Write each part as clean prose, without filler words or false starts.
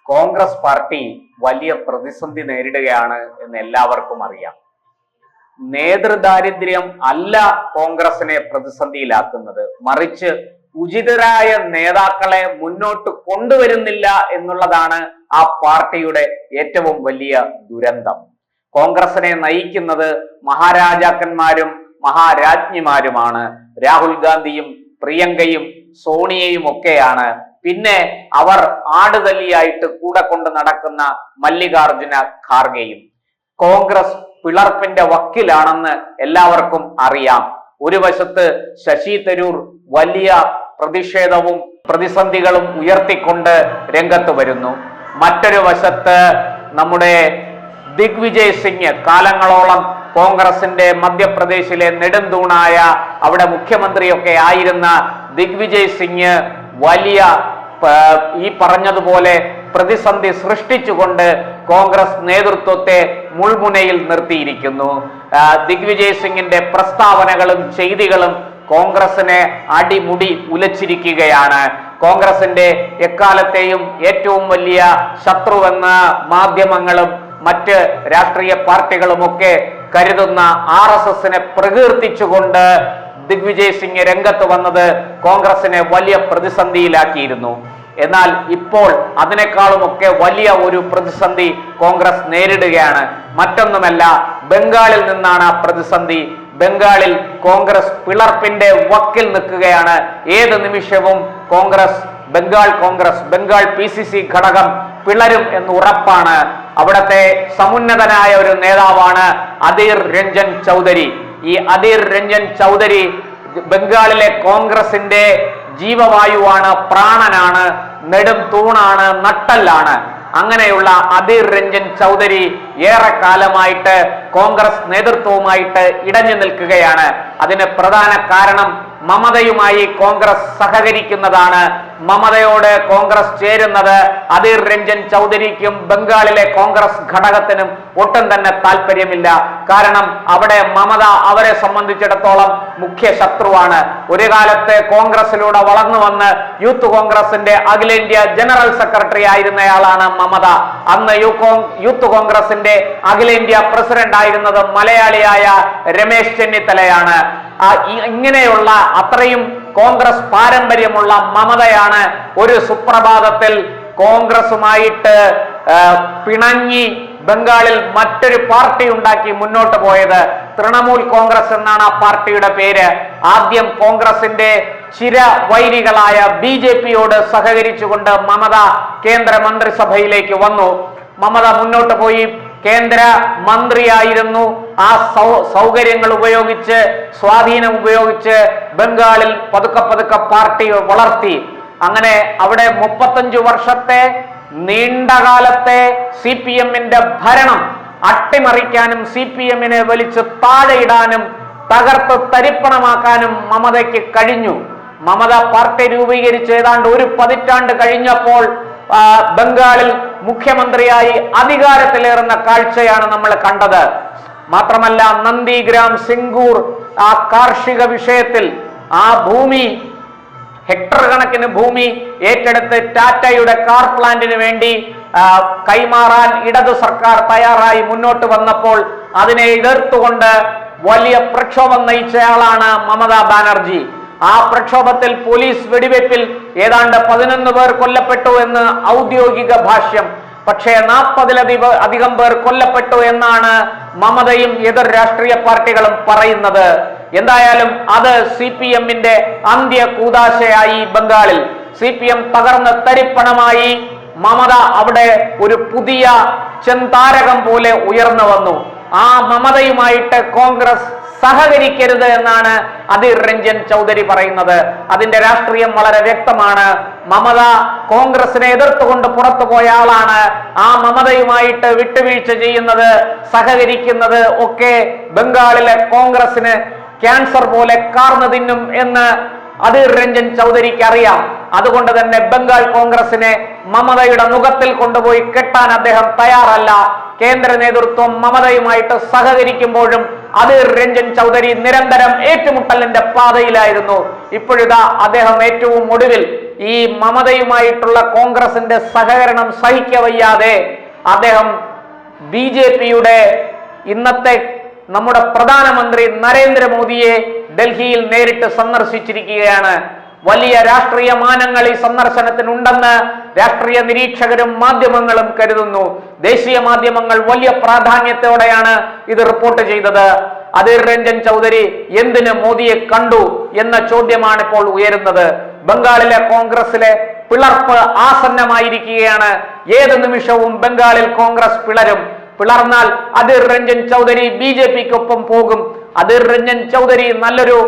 Congress party വലിയ പ്രതിസന്ധി നേരിടുകയാണ് എന്ന് എല്ലാവർക്കും അറിയാം. നേതൃദാരിദ്ര്യം അല്ല കോൺഗ്രസിനെ പ്രതിസന്ധിയിലാക്കുന്നത്, മറിച്ച് ഉചിതരായ നേതാക്കളെ മുന്നോട്ട് കൊണ്ടുവരുന്നില്ല എന്നുള്ളതാണ് ആ പാർട്ടിയുടെ ഏറ്റവും വലിയ ദുരന്തം. കോൺഗ്രസിനെ നയിക്കുന്നത് മഹാരാജാക്കന്മാരും മഹാരാജ്ഞിമാരുമാണ്. രാഹുൽ ഗാന്ധിയും പ്രിയങ്കയും സോണിയയും ഒക്കെയാണ്. പിന്നെ അവർ ആടുതല്ലിയായിട്ട് കൂടെ കൊണ്ട് നടക്കുന്ന മല്ലികാർജുന ഖാർഗെയും. കോൺഗ്രസ് പിളർപ്പിന്റെ വക്കിലാണെന്ന് എല്ലാവർക്കും അറിയാം. ഒരു വശത്ത് ശശി തരൂർ വലിയ പ്രതിഷേധവും പ്രതിസന്ധികളും ഉയർത്തിക്കൊണ്ട് രംഗത്ത് വരുന്നു. മറ്റൊരു വശത്ത് നമ്മുടെ ദിഗ്വിജയ് സിംഗ്, കാലങ്ങളോളം കോൺഗ്രസിന്റെ മധ്യപ്രദേശിലെ നെടുംതൂണായ അവിടെ മുഖ്യമന്ത്രിയൊക്കെ ആയിരുന്ന ദിഗ്വിജയ് സിംഗ് വലിയ ഈ പറഞ്ഞതുപോലെ പ്രതിസന്ധി സൃഷ്ടിച്ചുകൊണ്ട് കോൺഗ്രസ് നേതൃത്വത്തെ മുൾമുനയിൽ നിർത്തിയിരിക്കുന്നു. ദിഗ്വിജയ് സിംഗിന്റെ പ്രസ്താവനകളും ചെയ്തികളും കോൺഗ്രസിനെ അടിമുടി ഉലച്ചിരിക്കുകയാണ്. കോൺഗ്രസിന്റെ എക്കാലത്തെയും ഏറ്റവും വലിയ ശത്രുവെന്ന് മാധ്യമങ്ങളും മറ്റ് രാഷ്ട്രീയ പാർട്ടികളുമൊക്കെ കരുതുന്ന RSSനെ പ്രകീർത്തിച്ചുകൊണ്ട് ദിഗ്വിജയ് സിംഗ് രംഗത്ത് വന്നത് കോൺഗ്രസിനെ വലിയ പ്രതിസന്ധിയിലാക്കിയിരുന്നു. എന്നാൽ ഇപ്പോൾ അതിനേക്കാളുമൊക്കെ വലിയ ഒരു പ്രതിസന്ധി കോൺഗ്രസ് നേരിടുകയാണ്. മറ്റൊന്നുമല്ല, ബംഗാളിൽ നിന്നാണ് ആ പ്രതിസന്ധി. ബംഗാളിൽ കോൺഗ്രസ് പിളർപ്പിന്റെ വക്കിൽ നിൽക്കുകയാണ്. ഏത് നിമിഷവും ബംഗാൾ PCC ഘടകം പിളരും എന്ന് ഉറപ്പാണ്. അവിടത്തെ സമുന്നതനായ ഒരു നേതാവാണ് അധീർ രഞ്ജൻ ചൗധരി. ഈ അധീർ രഞ്ജൻ ചൗധരി ബംഗാളിലെ കോൺഗ്രസിന്റെ ജീവവായുവാണ്, പ്രാണനാണ്, നെടും തൂണാണ്, നട്ടല്ലാണ്. അങ്ങനെയുള്ള അധീർ രഞ്ജൻ ചൗധരി ഏറെക്കാലമായിട്ട് കോൺഗ്രസ് നേതൃത്വവുമായിട്ട് ഇടഞ്ഞു നിൽക്കുകയാണ്. അതിന് പ്രധാന കാരണം മമതയുമായി കോൺഗ്രസ് സഹകരിക്കുന്നതാണ്. മമതയോട് കോൺഗ്രസ് ചേരുന്നത് അധീർ രഞ്ജൻ ചൗധരിക്കും ബംഗാളിലെ കോൺഗ്രസ് ഘടകത്തിനും ഒട്ടും തന്നെ താല്പര്യമില്ല. കാരണം അവിടെ മമത അവരെ സംബന്ധിച്ചിടത്തോളം മുഖ്യ ശത്രുവാണ്. ഒരു കാലത്ത് കോൺഗ്രസിലൂടെ വളർന്നു വന്ന് യൂത്ത് കോൺഗ്രസിന്റെ അഖിലേന്ത്യാ ജനറൽ സെക്രട്ടറി ആയിരുന്നയാളാണ് മമത. അന്ന് യൂത്ത് കോൺഗ്രസിന്റെ അഖിലേന്ത്യാ പ്രസിഡന്റ് ആയിരുന്നത് മലയാളിയായ രമേശ് ചെന്നിത്തലയാണ്. ഇങ്ങനെയുള്ള അത്രയും കോൺഗ്രസ് പാരമ്പര്യമുള്ള മമതയാണ് ഒരു സുപ്രഭാതത്തിൽ കോൺഗ്രസുമായിട്ട് പിണങ്ങി ബംഗാളിൽ മറ്റൊരു പാർട്ടി ഉണ്ടാക്കി മുന്നോട്ട് പോയത്. തൃണമൂൽ കോൺഗ്രസ് എന്നാണ് ആ പാർട്ടിയുടെ പേര്. ആദ്യം കോൺഗ്രസിന്റെ ചിരവൈരികളായ BJPയോട് സഹകരിച്ചുകൊണ്ട് മമത കേന്ദ്ര മന്ത്രിസഭയിലേക്ക് വന്നു. മമത മുന്നോട്ട് പോയി കേന്ദ്ര മന്ത്രിയായിരുന്നു. ആ സൗകര്യങ്ങൾ ഉപയോഗിച്ച്, സ്വാധീനം ഉപയോഗിച്ച് ബംഗാളിൽ പതുക്കെ പാർട്ടി വളർത്തി. അങ്ങനെ അവിടെ 35 വർഷത്തെ നീണ്ടകാലത്തെ CPMന്റെ ഭരണം അട്ടിമറിക്കാനും CPMനെ വലിച്ച് താഴെയിടാനും തകർത്ത് തരിപ്പണമാക്കാനും മമതയ്ക്ക് കഴിഞ്ഞു. മമത പാർട്ടി രൂപീകരിച്ച് ഏതാണ്ട് ഒരു പതിറ്റാണ്ട് കഴിഞ്ഞപ്പോൾ ബംഗാളിൽ മുഖ്യമന്ത്രിയായി അധികാരത്തിലേറുന്ന കാഴ്ചയാണ് നമ്മൾ കണ്ടത്. മാത്രമല്ല, നന്ദിഗ്രാം, സിംഗൂർ ആ കാർഷിക വിഷയത്തിൽ ആ ഭൂമി, ഹെക്ടർ കണക്കിന് ഭൂമി ഏറ്റെടുത്ത് ടാറ്റയുടെ കാർ പ്ലാന്റിന് വേണ്ടി കൈമാറാൻ ഇടതു സർക്കാർ തയ്യാറായി മുന്നോട്ട് വന്നപ്പോൾ അതിനെ എതിർത്തുകൊണ്ട് വലിയ പ്രക്ഷോഭം നയിച്ചയാളാണ് മമതാ ബാനർജി. ആ പ്രക്ഷോഭത്തിൽ പോലീസ് വെടിവെപ്പിൽ ഏതാണ്ട് 11 പേർ കൊല്ലപ്പെട്ടു എന്ന് ഔദ്യോഗിക ഭാഷ്യം. പക്ഷേ 40-ലധികം പേർ കൊല്ലപ്പെട്ടു എന്നാണ് മമതയും എതിർ രാഷ്ട്രീയ പാർട്ടികളും പറയുന്നത്. എന്തായാലും അത് CPMന്റെ അന്ത്യ കൂദാശയായി. ബംഗാളിൽ CPM തകർന്ന് തരിപ്പണമായി. മമത അവിടെ ഒരു പുതിയ ചെന്താരകം പോലെ ഉയർന്നു വന്നു. ആ മമതയുമായിട്ട് കോൺഗ്രസ് സഹകരിക്കരുത് എന്നാണ് അധീർ രഞ്ജൻ ചൗധരി പറയുന്നത്. അതിന്റെ രാഷ്ട്രീയം വളരെ വ്യക്തമാണ്. മമത കോൺഗ്രസിനെ എതിർത്തുകൊണ്ട് പുറത്തു പോയ ആളാണ്. ആ മമതയുമായിട്ട് വിട്ടുവീഴ്ച ചെയ്യുന്നത്, സഹകരിക്കുന്നത് ഒക്കെ ബംഗാളിലെ കോൺഗ്രസിന് ക്യാൻസർ പോലെ കാർന്നു തിന്നും എന്ന് അധീർ രഞ്ജൻ ചൗധരിക്ക് അറിയാം. അതുകൊണ്ട് തന്നെ ബംഗാൾ കോൺഗ്രസിനെ മമതയുടെ മുഖത്തിൽ കൊണ്ടുപോയി കെട്ടാൻ അദ്ദേഹം തയ്യാറല്ല. കേന്ദ്ര നേതൃത്വം മമതയുമായിട്ട് സഹകരിക്കുമ്പോഴും അധീർ രഞ്ജൻ ചൗധരി നിരന്തരം ഏറ്റുമുട്ടലിന്റെ പാതയിലായിരുന്നു. ഇപ്പോഴിതാ അദ്ദേഹം ഏറ്റവും ഒടുവിൽ ഈ മമതയുമായിട്ടുള്ള കോൺഗ്രസിന്റെ സഹകരണം സഹിക്കവയ്യാതെ അദ്ദേഹം BJP-യുടെ ഇന്നത്തെ നമ്മുടെ പ്രധാനമന്ത്രി നരേന്ദ്രമോദിയെ ഡൽഹിയിൽ നേരിട്ട് സന്ദർശിച്ചിരിക്കുകയാണ്. വലിയ രാഷ്ട്രീയ മാനങ്ങൾ ഈ സന്ദർശനത്തിനുണ്ടെന്ന് രാഷ്ട്രീയ നിരീക്ഷകരും മാധ്യമങ്ങളും കരുതുന്നു. ദേശീയ മാധ്യമങ്ങൾ വലിയ പ്രാധാന്യത്തോടെയാണ് ഇത് റിപ്പോർട്ട് ചെയ്തത്. അധീർ രഞ്ജൻ ചൗധരി എന്തിന് മോദിയെ കണ്ടു എന്ന ചോദ്യമാണ് ഇപ്പോൾ ഉയരുന്നത്. ബംഗാളിലെ കോൺഗ്രസിലെ പിളർപ്പ് ആസന്നമായിരിക്കുകയാണ്. ഏത് നിമിഷവും ബംഗാളിൽ കോൺഗ്രസ് പിളർന്നാൽ അധീർ രഞ്ജൻ ചൗധരി BJP-ക്കൊപ്പം പോകും. അധീർ രഞ്ജൻ ചൗധരി നല്ലൊരു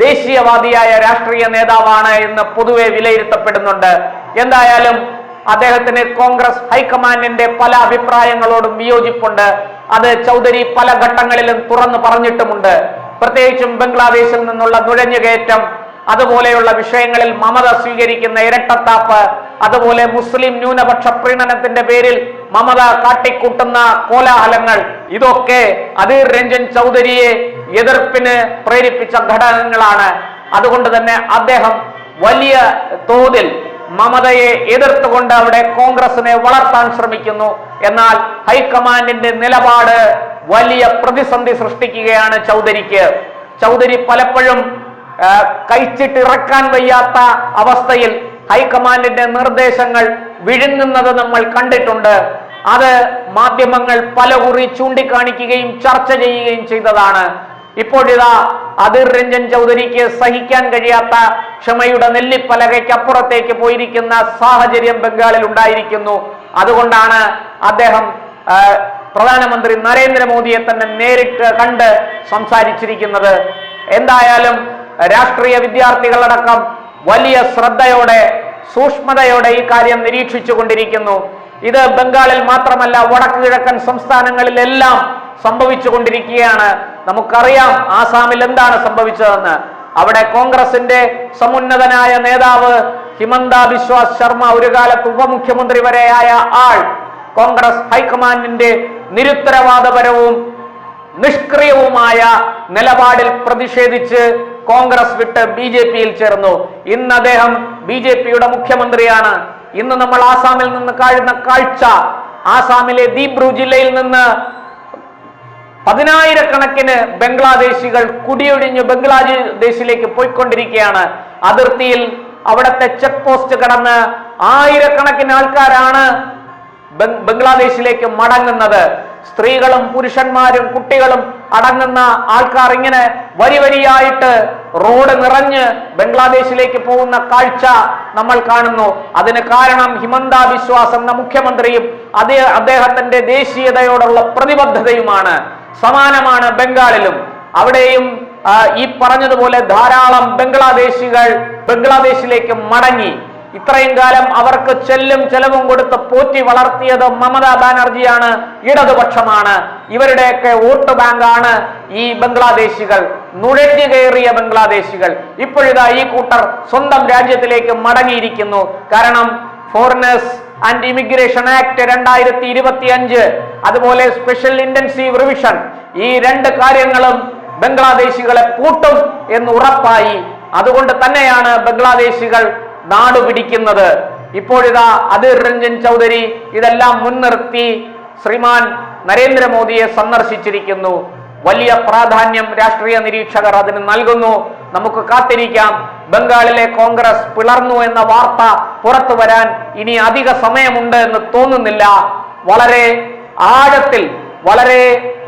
ദേശീയവാദിയായ രാഷ്ട്രീയ നേതാവാണ് എന്ന് പൊതുവെ വിലയിരുത്തപ്പെടുന്നുണ്ട്. എന്തായാലും അദ്ദേഹത്തിന് കോൺഗ്രസ് ഹൈക്കമാൻഡിന്റെ പല അഭിപ്രായങ്ങളോടും വിയോജിപ്പുണ്ട്. അത് ചൗധരി പല ഘട്ടങ്ങളിലും തുറന്നു പറഞ്ഞിട്ടുമുണ്ട്. പ്രത്യേകിച്ചും ബംഗ്ലാദേശിൽ നിന്നുള്ള നുഴഞ്ഞുകയറ്റം, അതുപോലെയുള്ള വിഷയങ്ങളിൽ മമത സ്വീകരിക്കുന്ന ഇരട്ടത്താപ്പ്, അതുപോലെ മുസ്ലിം ന്യൂനപക്ഷ പ്രീണനത്തിന്റെ പേരിൽ മമത കാട്ടിക്കൂട്ടുന്ന കോലാഹലങ്ങൾ, ഇതൊക്കെ അധീർ രഞ്ജൻ ചൗധരിയെ എതിർപ്പിന് പ്രേരിപ്പിച്ച ഘടകങ്ങളാണ്. അതുകൊണ്ട് തന്നെ അദ്ദേഹം വലിയ തോതിൽ മമതയെ എതിർത്തുകൊണ്ട് അവിടെ കോൺഗ്രസിനെ വളർത്താൻ ശ്രമിക്കുന്നു. എന്നാൽ ഹൈക്കമാൻഡിന്റെ നിലപാട് വലിയ പ്രതിസന്ധി സൃഷ്ടിക്കുകയാണ് ചൗധരിക്ക്. ചൗധരി പലപ്പോഴും കഴിച്ചിട്ടിറക്കാൻ വയ്യാത്ത അവസ്ഥയിൽ ഹൈക്കമാൻഡിന്റെ നിർദ്ദേശങ്ങൾ വിഴുങ്ങുന്നത് നമ്മൾ കണ്ടിട്ടുണ്ട്. അത് മാധ്യമങ്ങൾ പലകുറി ചൂണ്ടിക്കാണിക്കുകയും ചർച്ച ചെയ്യുകയും ചെയ്തതാണ്. ഇപ്പോഴിതാ അധീർ രഞ്ജൻ ചൗധരിക്ക് സഹിക്കാൻ കഴിയാത്ത ക്ഷമയുടെ നെല്ലിപ്പലകയ്ക്കപ്പുറത്തേക്ക് പോയിരിക്കുന്ന സാഹചര്യം ബംഗാളിൽ ഉണ്ടായിരിക്കുന്നു. അതുകൊണ്ടാണ് അദ്ദേഹം പ്രധാനമന്ത്രി നരേന്ദ്രമോദിയെ തന്നെ നേരിട്ട് കണ്ട് സംസാരിച്ചിരിക്കുന്നത്. എന്തായാലും രാഷ്ട്രീയ വിദ്യാർത്ഥികളടക്കം വലിയ ശ്രദ്ധയോടെ സൂക്ഷ്മതയോടെ ഈ കാര്യം നിരീക്ഷിച്ചു കൊണ്ടിരിക്കുന്നു. ഇത് ബംഗാളിൽ മാത്രമല്ല, വടക്ക് കിഴക്കൻ സംസ്ഥാനങ്ങളിലെല്ലാം സംഭവിച്ചു കൊണ്ടിരിക്കുകയാണ്. നമുക്കറിയാം ആസാമിൽ എന്താണ് സംഭവിച്ചതെന്ന്. അവിടെ കോൺഗ്രസിന്റെ സമുന്നതനായ നേതാവ് ഹിമന്ത ബിശ്വ ശർമ്മ, ഒരു കാലത്ത് ഉപമുഖ്യമന്ത്രി വരെയായ ആൾ, കോൺഗ്രസ് ഹൈക്കമാൻഡിന്റെ നിരുത്തരവാദപരവും നിഷ്ക്രിയവുമായ നിലപാടിൽ പ്രതിഷേധിച്ച് കോൺഗ്രസ് വിട്ട് BJP-യിൽ ചേർന്നു. ഇന്ന് അദ്ദേഹം BJP-യുടെ മുഖ്യമന്ത്രിയാണ്. ഇന്ന് നമ്മൾ ആസാമിൽ നിന്ന് കാണുന്ന കാഴ്ച, ആസാമിലെ ദീബ്രു ജില്ലയിൽ നിന്ന് പതിനായിരക്കണക്കിന് ബംഗ്ലാദേശികൾ കുടിയൊഴിഞ്ഞ് ബംഗ്ലാദേശിലേക്ക് പോയിക്കൊണ്ടിരിക്കുകയാണ്. അതിർത്തിയിൽ അവിടത്തെ ചെക്ക് പോസ്റ്റ് കടന്ന് ആയിരക്കണക്കിന് ആൾക്കാരാണ് ബംഗ്ലാദേശിലേക്ക് മടങ്ങുന്നത്. സ്ത്രീകളും പുരുഷന്മാരും കുട്ടികളും അടങ്ങുന്ന ആൾക്കാർ ഇങ്ങനെ വരിയായിട്ട് റോഡ് നിറഞ്ഞ് ബംഗ്ലാദേശിലേക്ക് പോകുന്ന കാഴ്ച നമ്മൾ കാണുന്നു. അതിന് കാരണം ഹിമന്ത ബിശ്വാസ് എന്ന മുഖ്യമന്ത്രിയും അദ്ദേഹത്തിന്റെ ദേശീയതയോടുള്ള പ്രതിബദ്ധതയുമാണ്. സമാനമാണ് ബംഗാളിലും. അവിടെയും ഈ പറഞ്ഞതുപോലെ ധാരാളം ബംഗ്ലാദേശികൾ ബംഗ്ലാദേശിലേക്ക് മടങ്ങി. ഇത്രയും കാലം അവർക്ക് ചെലവും കൊടുത്ത് പോറ്റി വളർത്തിയത് മമതാ ബാനർജിയാണ്, ഇടതുപക്ഷമാണ്. ഇവരുടെയൊക്കെ വോട്ട് ബാങ്കാണ് ഈ ബംഗ്ലാദേശികൾ, നുഴഞ്ഞു കയറിയ ബംഗ്ലാദേശികൾ. ഇപ്പോഴിതാ ഈ കൂട്ടർ സ്വന്തം രാജ്യത്തിലേക്ക് മടങ്ങിയിരിക്കുന്നു. കാരണം ഫോറിനേഴ്സ് ആൻഡ് ഇമിഗ്രേഷൻ ആക്ട് 2025, അതുപോലെ സ്പെഷ്യൽ ഇന്റൻസീവ് റിവിഷൻ, ഈ രണ്ട് കാര്യങ്ങളും ബംഗ്ലാദേശികളെ പൂട്ടും എന്ന് ഉറപ്പായി. അതുകൊണ്ട് തന്നെയാണ് ബംഗ്ലാദേശികൾ നാടുപിടിക്കുന്നത്. ഇപ്പോഴിതാ അധീർ രഞ്ജൻ ചൗധരി ഇതെല്ലാം മുൻനിർത്തി ശ്രീമാൻ നരേന്ദ്രമോദിയെ സന്ദർശിച്ചിരിക്കുന്നു. വലിയ പ്രാധാന്യം രാഷ്ട്രീയ നിരീക്ഷകർ അതിന് നൽകുന്നു. നമുക്ക് കാത്തിരിക്കാം. ബംഗാളിലെ കോൺഗ്രസ് പിളർന്നു എന്ന വാർത്ത പുറത്തു വരാൻ ഇനി അധിക സമയമുണ്ട് എന്ന് തോന്നുന്നില്ല. വളരെ ആഴത്തിൽ, വളരെ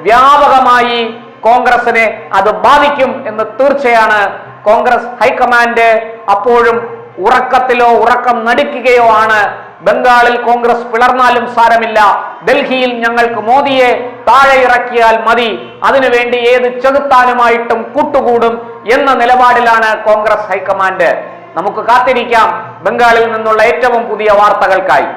വ്യാപകമായി കോൺഗ്രസിനെ അത് ബാധിക്കും എന്ന് തീർച്ചയാണ്. കോൺഗ്രസ് ഹൈക്കമാൻഡ് അപ്പോഴും ഉറക്കത്തിലോ ഉറക്കം നടിക്കുകയോ ആണ്. ബംഗാളിൽ കോൺഗ്രസ് പിളർന്നാലും സാരമില്ല, ഡൽഹിയിൽ ഞങ്ങൾക്ക് മോദിയെ താഴെ ഇറക്കിയാൽ മതി, അതിനുവേണ്ടി ഏത് ചെകുത്താനുമായിട്ടും കൂട്ടുകൂടും എന്ന നിലപാടിലാണ് കോൺഗ്രസ് ഹൈക്കമാൻഡ്. നമുക്ക് കാത്തിരിക്കാം ബംഗാളിൽ നിന്നുള്ള ഏറ്റവും പുതിയ വാർത്തകൾക്കായി.